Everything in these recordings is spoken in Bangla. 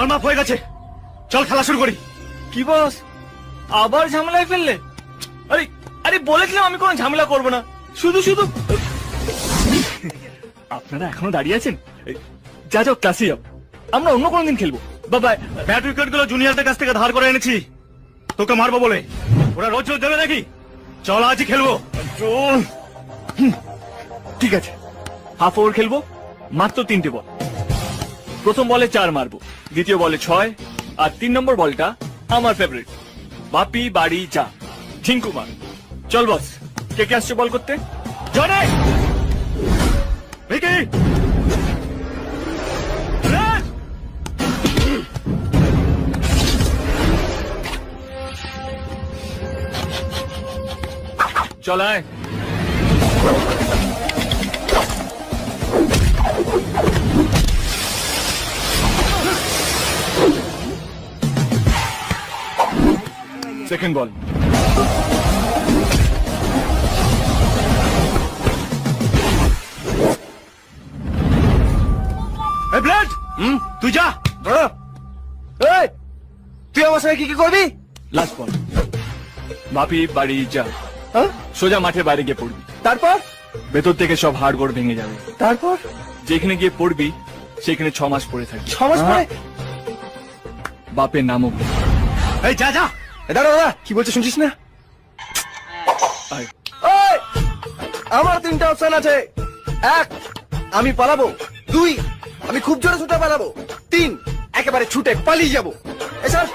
আমার মাপ হয়ে গেছে, চল খেলা শুরু করি। কি বস, আবার ঝামেলায় ফেললে? আরে আরে বলেছিলাম আমি কোনো ঝামেলা করবো না, শুধু শুধু। আপনারা এখনো দাঁড়িয়ে আছেন? যা যাও ক্লাসে যাও, আমরা অন্য কোনো দিন খেলবো। বাবাই। ব্যাট উইকেট গুলো জুনিয়রদের কাছ থেকে ধার করে এনেছি, তোকে মারবো বলে। ওরা রোজ রোজ দেবে নাকি? চল আজই খেলবো। ঠিক আছে, হাফ ওভার খেলবো, মাত্র 3টে বল। প্রথম বলে 4 মারবো, দ্বিতীয় বলে 6, আর 3 নম্বর বলটা আমার ফেভারিট, বাপি বাড়ি যা, ঝিঙ্কু মার। চল বস, কে কে আসছে বল করতে? জনে, ভিকি, রাজ! চল আয়। সেকেন্ড বল। এই ব্লেড, তুই যা। এই, তুই আমার সঙ্গে কি কি করবি? লাস্ট বল, বাপি বাড়ি যা। হ্যাঁ? সোজা মাঠের বাইরে গিয়ে পড়বি, তারপর? ভেতর থেকে সব হাড়গোড় ভেঙে যাবে। তারপর যেখানে গিয়ে পড়বি সেখানে 6 মাস পড়ে থাকবি। 6 মাস পরে? বাপের নামও বল। এই যা যা। দাঁড়া দাঁড়া, কি বলছে শুনছিস না? আয়। এই, আমার 3টা অপশন আছে। 1, আমি পালাবো। 2, আমি খুব জোরে ছুটে পালাবো। 3, একেবারে ছুটে পালিয়ে যাবো। এসব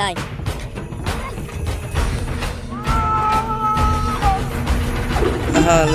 Line. হ্যাঁ